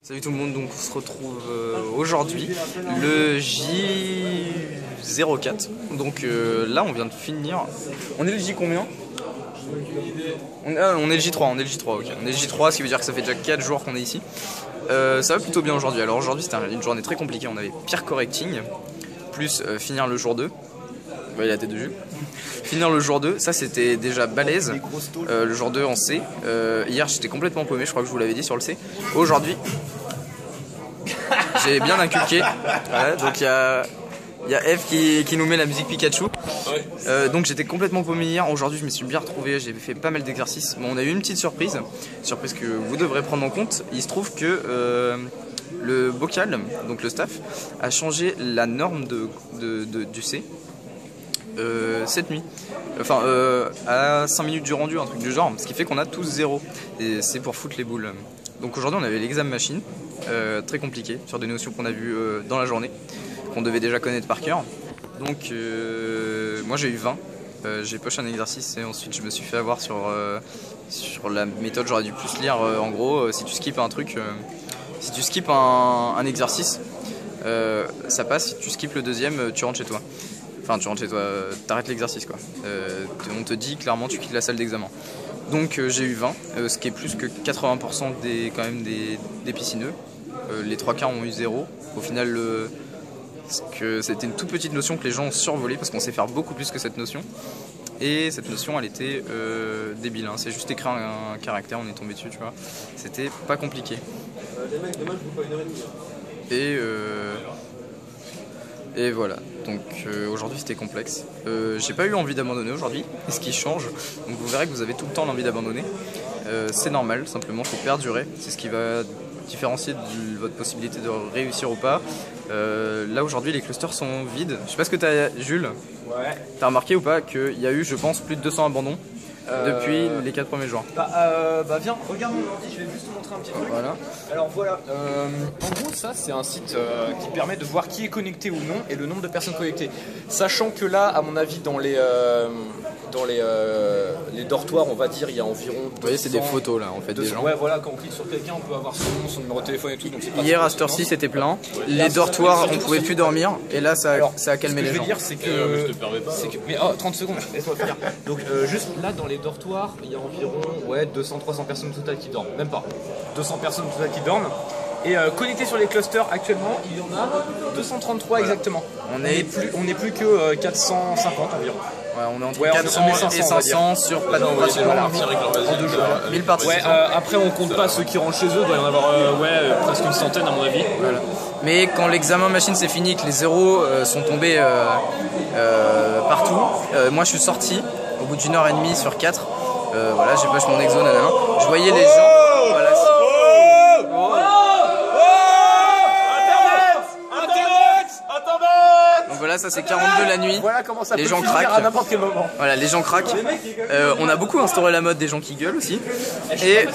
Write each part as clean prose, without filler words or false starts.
Salut tout le monde, donc on se retrouve aujourd'hui, le J04. Donc là on vient de finir. On est le J combien? On est le J3, ok. On est le J3, ce qui veut dire que ça fait déjà 4 jours qu'on est ici. Ça va plutôt bien aujourd'hui. Alors aujourd'hui c'était une journée très compliquée, on avait peer correcting, plus finir le jour 2. Ouais, la tête de Jules. Finir le jour 2, ça c'était déjà balèze. Le jour 2 en C. Hier j'étais complètement paumé, je crois que je vous l'avais dit sur le C. Aujourd'hui, j'ai bien inculqué. Voilà, donc il y a Eve qui nous met la musique Pikachu. Donc j'étais complètement paumé hier. Aujourd'hui je me suis bien retrouvé, j'ai fait pas mal d'exercices. Bon, on a eu une petite surprise que vous devrez prendre en compte. Il se trouve que le bocal, donc le staff, a changé la norme du C. Cette nuit, enfin à 5 minutes du rendu, un truc du genre, ce qui fait qu'on a tous 0 et c'est pour foutre les boules. Donc aujourd'hui on avait l'examen machine, très compliqué sur des notions qu'on a vues dans la journée, qu'on devait déjà connaître par cœur. Donc moi j'ai eu 20, j'ai poché un exercice et ensuite je me suis fait avoir sur la méthode. J'aurais dû plus lire. En gros, si tu skippes un truc, si tu skippes un exercice, ça passe. Si tu skippes le deuxième, tu rentres chez toi. Enfin, tu rentres chez toi, t'arrêtes l'exercice quoi. On te dit clairement tu quittes la salle d'examen. Donc j'ai eu 20, ce qui est plus que 80% des piscineux. Les 3 quarts ont eu 0. Au final, c'était une toute petite notion que les gens ont survolée parce qu'on sait faire beaucoup plus que cette notion. Et cette notion elle était débile, hein. C'est juste écrire un caractère, on est tombé dessus, tu vois. C'était pas compliqué. Et voilà, donc aujourd'hui c'était complexe. J'ai pas eu envie d'abandonner aujourd'hui, ce qui change. Donc vous verrez que vous avez tout le temps l'envie d'abandonner. C'est normal, simplement faut perdurer. C'est ce qui va différencier de votre possibilité de réussir ou pas. Là aujourd'hui les clusters sont vides. Je sais pas ce que t'as, Jules. Ouais. T'as remarqué ou pas qu'il y a eu, je pense, plus de 200 abandons depuis les 4 premiers jours. Viens, regarde mon ordi, je vais juste te montrer un petit truc. Voilà. Alors voilà, en gros ça c'est un site qui permet de voir qui est connecté ou non et le nombre de personnes connectées. Sachant que là, à mon avis, dans les dortoirs, on va dire, il y a environ 200... Vous voyez, c'est des photos là en fait 200, des gens. Ouais, voilà, quand on clique sur quelqu'un, on peut avoir son nom, son numéro de téléphone et tout. Donc hier à cette heure-ci c'était plein. Les dortoirs, on pouvait plus dormir et là ça a calmé les gens. Ce que je veux dire, c'est que... Mais 30 secondes, laisse-moi finir. Donc juste là, dans les dortoirs, il y a environ 200-300 personnes au total qui dorment. Même pas. 200 personnes au total qui dorment. Et connectés sur les clusters actuellement, il y en a 233 voilà. Exactement. On n'est plus que 450 environ. Ouais, on est entre 400 et 500 sur pas de pratiquement en 2 jours. 1000 participants. Après on compte pas ceux qui rentrent chez eux, il doit y en avoir presque une centaine à mon avis. Voilà. Mais quand l'examen machine c'est fini, que les zéros sont tombés partout, moi je suis sorti au bout d'une heure et demie sur 4. Voilà, j'ai push mon exo, nanana. Je voyais les gens. Voilà, donc voilà, ça c'est 42 la nuit. Voilà comment ça les peut gens craquent à n'importe quel moment. Voilà, les gens craquent. On a beaucoup instauré la mode des gens qui gueulent aussi. Et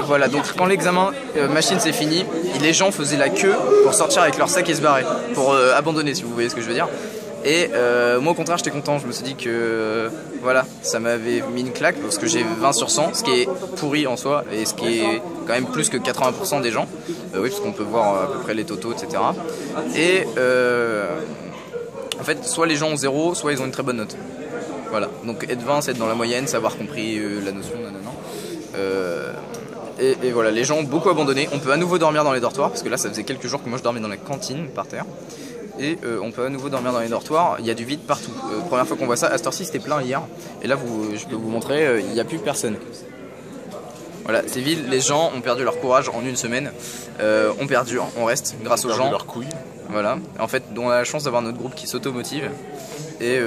voilà, donc quand l'examen machine c'est fini, les gens faisaient la queue pour sortir avec leur sac et se barrer, pour abandonner, si vous voyez ce que je veux dire. Et moi au contraire j'étais content, je me suis dit que voilà, ça m'avait mis une claque parce que j'ai 20 sur 100, ce qui est pourri en soi et ce qui est quand même plus que 80% des gens. Oui, parce qu'on peut voir à peu près les totaux, etc. Et en fait, soit les gens ont 0, soit ils ont une très bonne note. Voilà, donc être 20 c'est être dans la moyenne, savoir compris la notion, nanana. Et voilà, les gens ont beaucoup abandonné. On peut à nouveau dormir dans les dortoirs parce que là ça faisait quelques jours que moi je dormais dans la cantine par terre. Et on peut à nouveau dormir dans les dortoirs, il y a du vide partout. Première fois qu'on voit ça, à cette heure-ci c'était plein hier. Et là je peux vous montrer, il n'y a plus personne. Voilà, c'est vide, les gens ont perdu leur courage en une semaine. On perdure, on reste grâce aux gens. Leur couille. Voilà, en fait on a la chance d'avoir notre groupe qui s'auto-motive. Et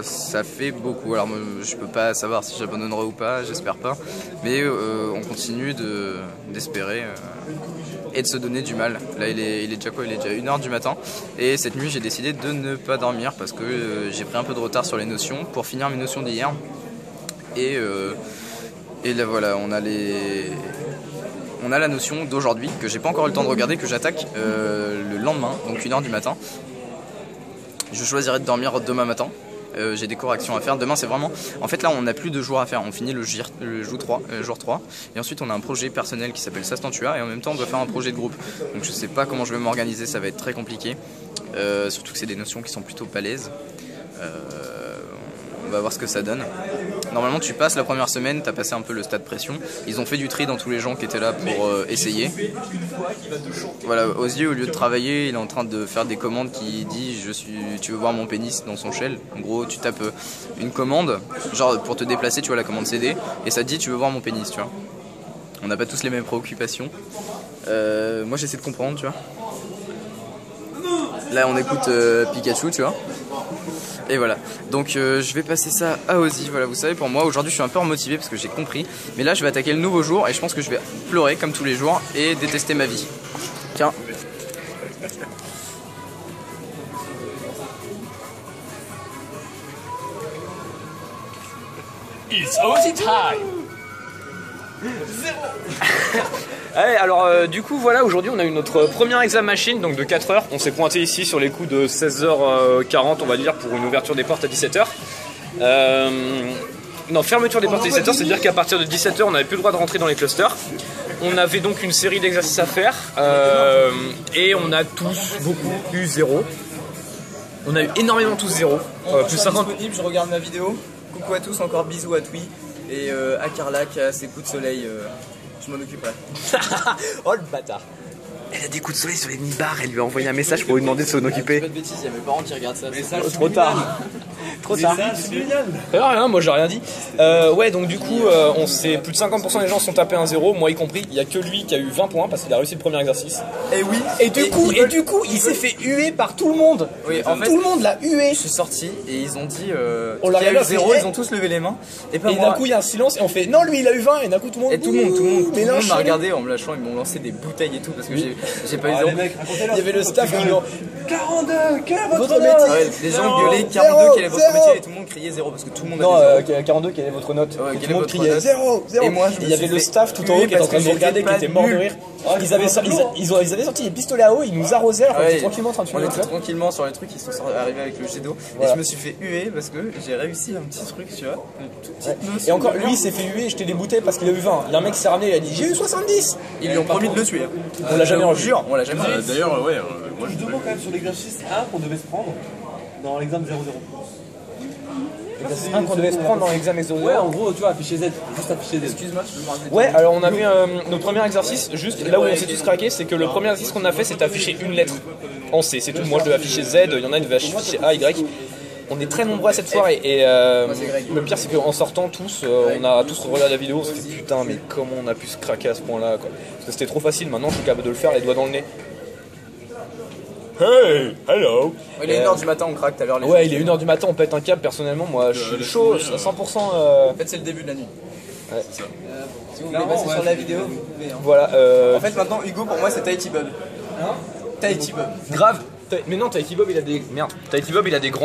ça fait beaucoup. Alors moi, je peux pas savoir si j'abandonnerai ou pas, j'espère pas. Mais on continue d'espérer et de se donner du mal. Là il est déjà quoi? Il est déjà 1h du matin. Et cette nuit j'ai décidé de ne pas dormir parce que j'ai pris un peu de retard sur les notions pour finir mes notions d'hier. Et là voilà, on a la notion d'aujourd'hui que j'ai pas encore eu le temps de regarder, que j'attaque le lendemain, donc 1h du matin. Je choisirai de dormir demain matin. j'ai des corrections à faire. Demain c'est vraiment... En fait là on n'a plus de jours à faire, on finit le jour 3, et ensuite on a un projet personnel qui s'appelle Sastantua, et en même temps on doit faire un projet de groupe. Donc je sais pas comment je vais m'organiser, ça va être très compliqué. Surtout que c'est des notions qui sont plutôt palaises. On va voir ce que ça donne. Normalement tu passes la première semaine, tu as passé un peu le stade pression. Ils ont fait du tri dans tous les gens qui étaient là pour essayer. Voilà, Ozzy au lieu de travailler, il est en train de faire des commandes qui dit tu veux voir mon pénis dans son shell. En gros tu tapes une commande, genre pour te déplacer tu vois la commande CD, et ça te dit tu veux voir mon pénis, tu vois. On n'a pas tous les mêmes préoccupations. Moi j'essaie de comprendre, tu vois. Là on écoute Pikachu, tu vois. Et voilà, donc je vais passer ça à Ozzy. Voilà, vous savez, pour moi aujourd'hui je suis un peu remotivé parce que j'ai compris. Mais là je vais attaquer le nouveau jour et je pense que je vais pleurer comme tous les jours et détester ma vie. Tiens. It's Ozzy time. Allez, alors du coup voilà, aujourd'hui on a eu notre première exam machine, donc de 4 heures. On s'est pointé ici sur les coups de 16h40 on va dire, pour une ouverture des portes à 17h. Non, fermeture des portes à 17h, c'est-à-dire qu'à partir de 17h on n'avait plus le droit de rentrer dans les clusters. On avait donc une série d'exercices à faire, et on a tous beaucoup eu 0. On a eu énormément tous 0. Plus 50. Je regarde ma vidéo. Coucou à tous, encore bisous à Twi. Et à Carla qui a ses coups de soleil, je m'en occuperai. Oh le bâtard. Elle a des coups de soleil sur les mi-bars, elle lui a envoyé un message pour lui demander de s'en occuper. Pas de bêtises, il y a mes parents qui regardent ça. Trop tard. Trop tard. Rien, moi j'ai rien dit. Ouais, donc du coup, on sait, plus de 50% des gens sont tapés un 0, moi y compris. Il y a que lui qui a eu 20 points parce qu'il a réussi le premier exercice. Et oui. Et du coup, il s'est fait huer par tout le monde. Oui, en fait, tout le monde l'a hué. Je suis sorti et ils ont dit on qu'il y a eu l'a 0, ils ont tous levé les mains. Et d'un coup, il y a un silence et on fait non, lui il a eu 20, et d'un coup tout le monde. Et tout le monde m'a regardé en me lâchant, ils m'ont lancé des bouteilles et tout parce que j'ai pas eu 0. Il y avait le staff qui lui 42, quel est votre métier? Ouais, les gens gueulaient 42, quel est votre métier? Et tout le monde criait 0 parce que tout le monde a dit 0. 42, quelle est votre note? Ouais, tout le monde criait 0, 0. Et moi, il y avait le staff tout en haut qui était en train de nous regarder, qui était mort de rire. Ils avaient sorti les pistolets à eau, ils nous arrosaient, alors qu'on était tranquillement en train de fumer. On était tranquillement sur les trucs, ils sont arrivés avec le jet d'eau. Et je me suis fait huer parce que j'ai réussi un petit truc, tu vois. Et encore, lui il s'est fait huer et jeter des bouteilles parce qu'il a eu 20. Il y a un mec qui s'est ramené, il a dit j'ai eu 70. Ils lui ont promis de le tuer. On l'a jamais revu. On l'a jamais revu. D'ailleurs, ouais, moi je demande quand même sur l'exercice 1 qu'on devait se prendre dans l'examen 0-0. C'est un qu'on devait se prendre dans l'examen 0-0. Ouais, en gros, tu vois, afficher Z, juste afficher Z. Excuse-moi, tu peux me rappeler. Ouais, alors on a vu notre premier exercice, juste là où on s'est tous craqué, c'est que le premier exercice qu'on a fait, c'est afficher une lettre en C, c'est tout. Moi je devais afficher Z, il y en a une devait afficher A, Y. On est très nombreux à cette soirée et le pire c'est qu'en sortant tous, on a tous regardé la vidéo, on s'est dit putain mais comment on a pu se craquer à ce point là quoi. Parce que c'était trop facile, maintenant je suis capable de le faire les doigts dans le nez. Hey, hello. Il est 1h du matin, on craque tout à l'heure. Ouais, il est 1h du matin, on pète un câble. Personnellement, moi je suis chaud, à 100%. En fait, c'est le début de la nuit. Ouais. Si vous voulez passer sur la vidéo, vous pouvez. Hein. Voilà. En fait, maintenant, Hugo, pour moi, c'est Tahiti Bob. Tahiti Bob. Grave. Mais non, Tahiti Bob, il a des. Merde. Tahiti Bob, il a des grands.